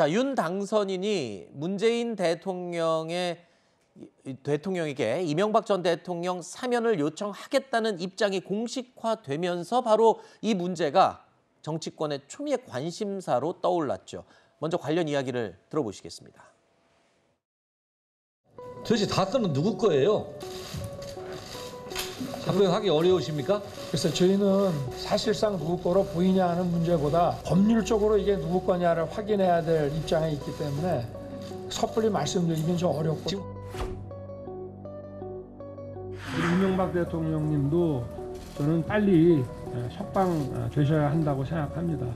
자, 윤 당선인이 문재인 대통령에게 이명박 전 대통령 사면을 요청하겠다는 입장이 공식화되면서 바로 이 문제가 정치권의 초미의 관심사로 떠올랐죠. 먼저 관련 이야기를 들어보시겠습니다. 도대체 다스는 누구 거예요? 답변하기 어려우십니까? 그래서 저희는 사실상 누구 거로 보이냐 하는 문제보다 법률적으로 이게 누구 거냐를 확인해야 될 입장에 있기 때문에 섣불리 말씀드리긴 좀 어렵고. 우리 이명박 대통령님도 저는 빨리 석방되셔야 한다고 생각합니다.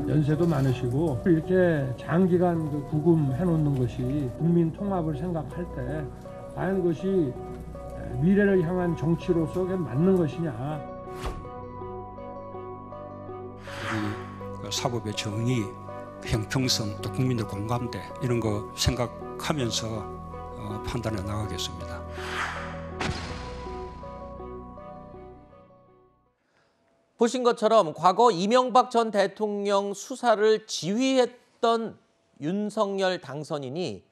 연세도 많으시고 이렇게 장기간 구금해놓는 것이 국민 통합을 생각할 때 과연 그것이 미래를 향한 정치로서 그게 맞는 것이냐. 우리 사법의 정의, 형평성, 또 국민들 공감대 이런 거 생각하면서 판단해 나가겠습니다. 보신 것처럼 과거 이명박 전 대통령 수사를 지휘했던 윤석열 당선인이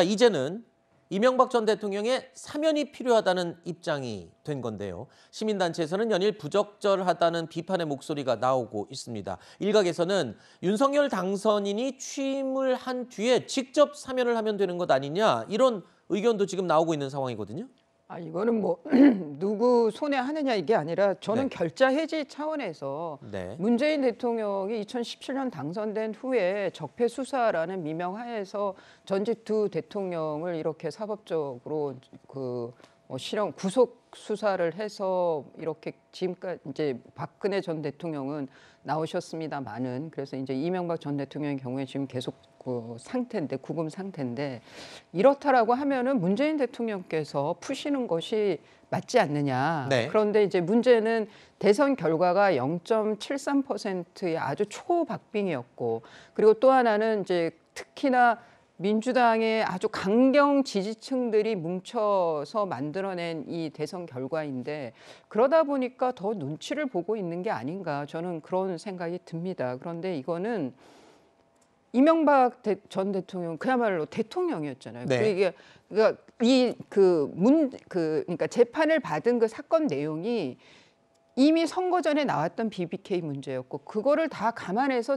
이제는 이명박 전 대통령의 사면이 필요하다는 입장이 된 건데요. 시민단체에서는 연일 부적절하다는 비판의 목소리가 나오고 있습니다. 일각에서는 윤석열 당선인이 취임을 한 뒤에 직접 사면을 하면 되는 것 아니냐, 이런 의견도 지금 나오고 있는 상황이거든요. 이거는 뭐 누구 손에 하느냐 이게 아니라 저는 결자 해지 차원에서 문재인 대통령이 2017년 당선된 후에 적폐 수사라는 미명하에서 전직 두 대통령을 이렇게 사법적으로 실형 구속 수사를 해서 이렇게 지금까지 이제 박근혜 전 대통령은 나오셨습니다만은, 그래서 이제 이명박 전 대통령의 경우에 지금 계속 상태인데, 구금 상태인데, 이렇다라고 하면은 문재인 대통령께서 푸시는 것이 맞지 않느냐. 그런데 이제 문제는 대선 결과가 0.73%의 아주 초박빙이었고, 그리고 또 하나는 이제 특히나 민주당의 아주 강경 지지층들이 뭉쳐서 만들어낸 이 대선 결과인데, 그러다 보니까 더 눈치를 보고 있는 게 아닌가, 저는 그런 생각이 듭니다. 그런데 이거는 이명박 전 대통령 그야말로 대통령이었잖아요. 그러니까 재판을 받은 그 사건 내용이 이미 선거 전에 나왔던 BBK 문제였고, 그거를 다 감안해서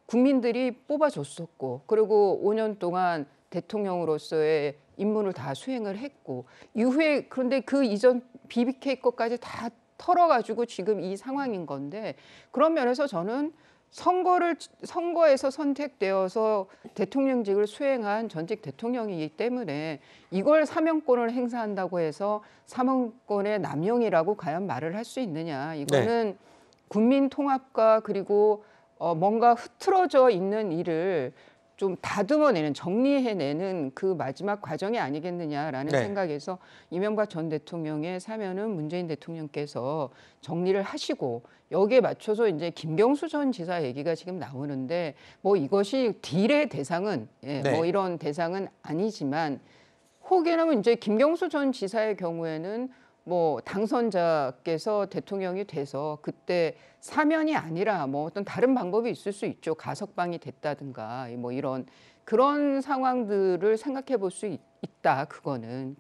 국민들이 뽑아줬었고, 그리고 5년 동안 대통령으로서의 임무를 다 수행을 했고, 이후에 그런데 그 이전 BBK 것까지 다 털어가지고 지금 이 상황인 건데, 그런 면에서 저는 선거에서 선택되어서 대통령직을 수행한 전직 대통령이기 때문에 이걸 사면권을 행사한다고 해서 사면권의 남용이라고 과연 말을 할 수 있느냐. 이거는 국민 통합과 그리고 뭔가 흐트러져 있는 일을 좀 다듬어내는, 정리해내는 그 마지막 과정이 아니겠느냐라는 생각에서 이명박 전 대통령의 사면은 문재인 대통령께서 정리를 하시고, 여기에 맞춰서 이제 김경수 전 지사 얘기가 지금 나오는데, 뭐 이것이 딜의 대상은 뭐 이런 대상은 아니지만, 혹여나 이제 김경수 전 지사의 경우에는 뭐 당선자께서 대통령이 돼서 그때 사면이 아니라 뭐 어떤 다른 방법이 있을 수 있죠. 가석방이 됐다든가 뭐 이런 그런 상황들을 생각해 볼 수 있다. 그거는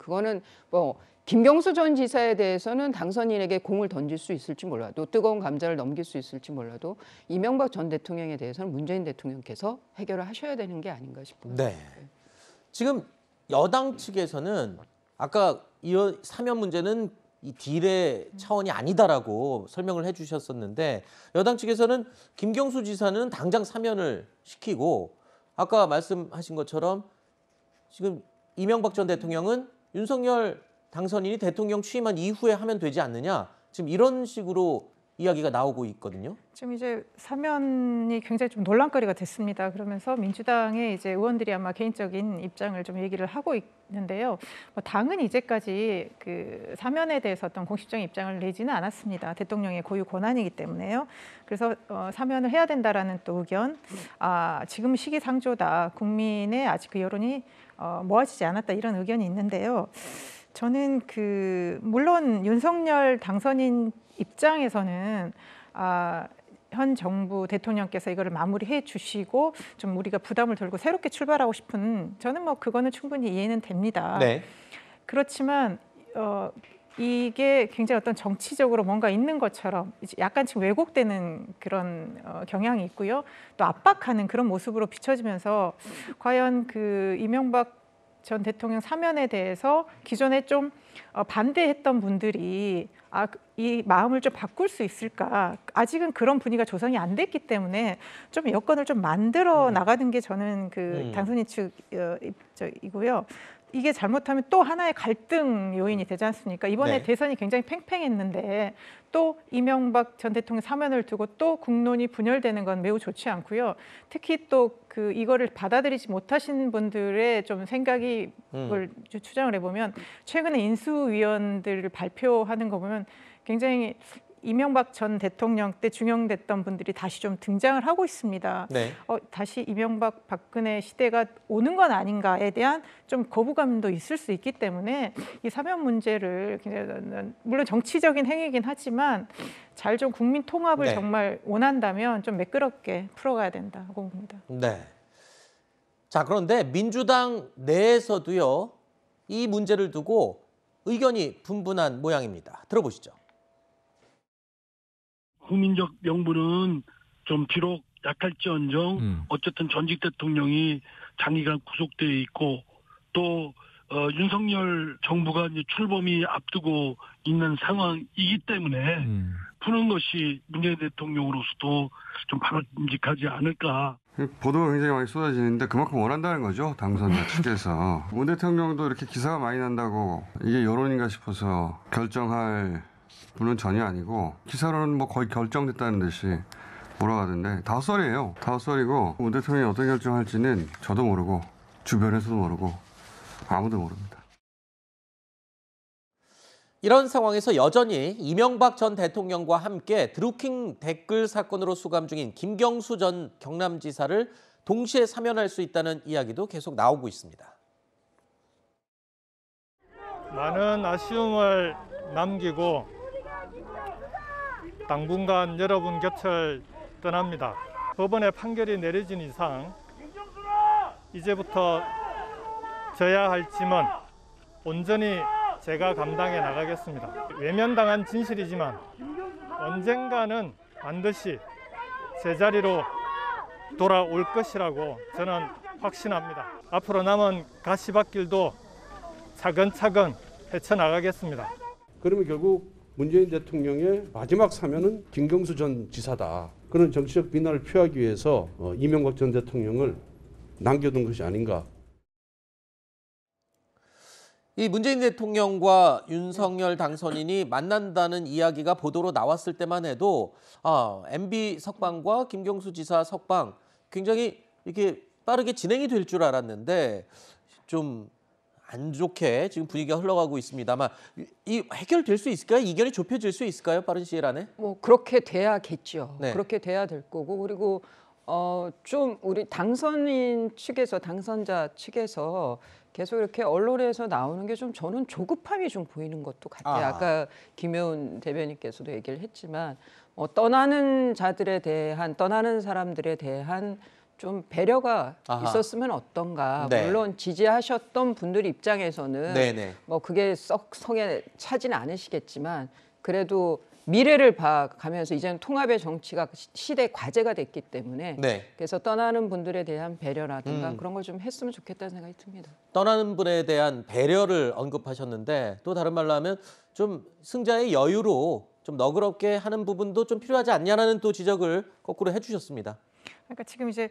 뭐 김경수 전 지사에 대해서는 당선인에게 공을 던질 수 있을지 몰라도, 뜨거운 감자를 넘길 수 있을지 몰라도, 이명박 전 대통령에 대해서는 문재인 대통령께서 해결을 하셔야 되는 게 아닌가 싶어요. 지금 여당 측에서는 아까 이 사면 문제는 이 딜의 차원이 아니다라고 설명을 해주셨었는데, 여당 측에서는 김경수 지사는 당장 사면을 시키고, 아까 말씀하신 것처럼 지금 이명박 전 대통령은 윤석열 당선인이 대통령 취임한 이후에 하면 되지 않느냐, 지금 이런 식으로 이야기가 나오고 있거든요. 지금 이제 사면이 굉장히 좀 논란거리가 됐습니다. 그러면서 민주당의 이제 의원들이 아마 개인적인 입장을 좀 얘기를 하고 있는데요. 당은 이제까지 그 사면에 대해서 어떤 공식적인 입장을 내지는 않았습니다. 대통령의 고유 권한이기 때문에요. 그래서 사면을 해야 된다라는 또 의견, 지금 시기상조다, 국민의 아직 그 여론이 모아지지 않았다, 이런 의견이 있는데요. 저는 물론 윤석열 당선인 입장에서는 현 정부 대통령께서 이거를 마무리해 주시고 좀 우리가 부담을 덜고 새롭게 출발하고 싶은 저는 뭐 그거는 충분히 이해는 됩니다. 네. 그렇지만 이게 굉장히 어떤 정치적으로 뭔가 있는 것처럼 약간 지금 왜곡되는 그런 경향이 있고요. 또 압박하는 그런 모습으로 비춰지면서 과연 그 이명박 전 대통령 사면에 대해서 기존에 좀 반대했던 분들이 이 마음을 좀 바꿀 수 있을까? 아직은 그런 분위기가 조성이 안 됐기 때문에 좀 여건을 좀 만들어 나가는 게 저는 그 당선인 측 입장이고요. 이게 잘못하면 또 하나의 갈등 요인이 되지 않습니까? 이번에 네. 대선이 굉장히 팽팽했는데 또 이명박 전 대통령 사면을 두고 또 국론이 분열되는 건 매우 좋지 않고요. 특히 또 그 이거를 받아들이지 못하신 분들의 좀 생각이 추정을 해보면 최근에 인수위원들을 발표하는 거 보면 굉장히 이명박 전 대통령 때 중용됐던 분들이 다시 좀 등장을 하고 있습니다. 네. 다시 이명박 박근혜 시대가 오는 건 아닌가에 대한 좀 거부감도 있을 수 있기 때문에 이 사면 문제를 굉장히 물론 정치적인 행위이긴 하지만 잘 좀 국민 통합을 네. 정말 원한다면 좀 매끄럽게 풀어가야 된다고 봅니다. 네. 자, 그런데 민주당 내에서도요, 이 문제를 두고 의견이 분분한 모양입니다. 들어보시죠. 국민적 명분은 좀 비록 약할지언정 어쨌든 전직 대통령이 장기간 구속되어 있고 또 윤석열 정부가 이제 출범이 앞두고 있는 상황이기 때문에 푸는 것이 문재인 대통령으로서도 좀 바람직하지 않을까. 보도가 굉장히 많이 쏟아지는데 그만큼 원한다는 거죠. 당선자 측에서. 문 대통령도 이렇게 기사가 많이 난다고 이게 여론인가 싶어서 결정할 분은 전혀 아니고 기사로는 뭐 거의 결정됐다는 듯이 몰아가던데 5살이에요. 5살이고 문 대통령이 어떤 결정할지는 저도 모르고 주변에서도 모르고 아무도 모릅니다. 이런 상황에서 여전히 이명박 전 대통령과 함께 드루킹 댓글 사건으로 수감 중인 김경수 전 경남지사를 동시에 사면할 수 있다는 이야기도 계속 나오고 있습니다. 많은 아쉬움을 남기고 당분간 여러분 곁을 떠납니다. 법원의 판결이 내려진 이상 이제부터 져야 할 짐은 온전히 제가 감당해 나가겠습니다. 외면당한 진실이지만 언젠가는 반드시 제자리로 돌아올 것이라고 저는 확신합니다. 앞으로 남은 가시밭길도 차근차근 헤쳐나가겠습니다. 그러면 결국 문재인 대통령의 마지막 사면은 김경수 전 지사다. 그런 정치적 비난을 피하기 위해서 이명박 전 대통령을 남겨둔 것이 아닌가. 이 문재인 대통령과 윤석열 당선인이 만난다는 이야기가 보도로 나왔을 때만 해도 MB 석방과 김경수 지사 석방 굉장히 이렇게 빠르게 진행이 될 줄 알았는데 좀 안 좋게 지금 분위기가 흘러가고 있습니다만 이 해결될 수 있을까요? 이견이 좁혀질 수 있을까요? 빠른 시일 안에? 뭐 그렇게 돼야겠죠. 네. 그렇게 돼야 될 거고 그리고 좀 우리 당선인 측에서 당선자 측에서 계속 이렇게 언론에서 나오는 게 좀 저는 조급함이 좀 보이는 것도 같아요. 아까 김효은 대변인께서도 얘기를 했지만 떠나는 자들에 대한 떠나는 사람들에 대한 좀 배려가 있었으면 어떤가. 네. 물론 지지하셨던 분들 입장에서는 네네. 뭐 그게 썩 성에 차지는 않으시겠지만 그래도 미래를 봐가면서 이제는 통합의 정치가 시대 과제가 됐기 때문에 네. 그래서 떠나는 분들에 대한 배려라든가 그런 걸 좀 했으면 좋겠다는 생각이 듭니다. 떠나는 분에 대한 배려를 언급하셨는데 또 다른 말로 하면 좀 승자의 여유로 좀 너그럽게 하는 부분도 좀 필요하지 않냐라는 또 지적을 거꾸로 해주셨습니다. 그러니까 지금 이제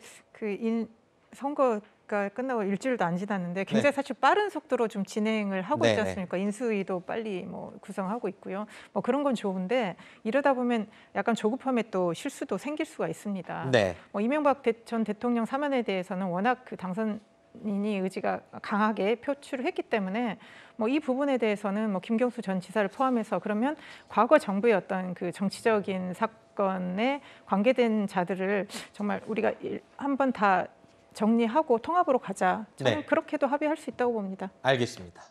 선거가 끝나고 일주일도 안 지났는데 굉장히 사실 빠른 속도로 좀 진행을 하고 있지 않습니까? 인수위도 빨리 뭐 구성하고 있고요. 뭐 그런 건 좋은데 이러다 보면 약간 조급함에 또 실수도 생길 수가 있습니다. 네. 뭐 이명박 전 대통령 사면에 대해서는 워낙 그 당선인이 의지가 강하게 표출을 했기 때문에 뭐 이 부분에 대해서는 뭐 김경수 전 지사를 포함해서 그러면 과거 정부의 어떤 그 정치적인 사건에 관계된 자들을 정말 우리가 한번 다 정리하고 통합으로 가자. 저는 그렇게도 합의할 수 있다고 봅니다. 알겠습니다.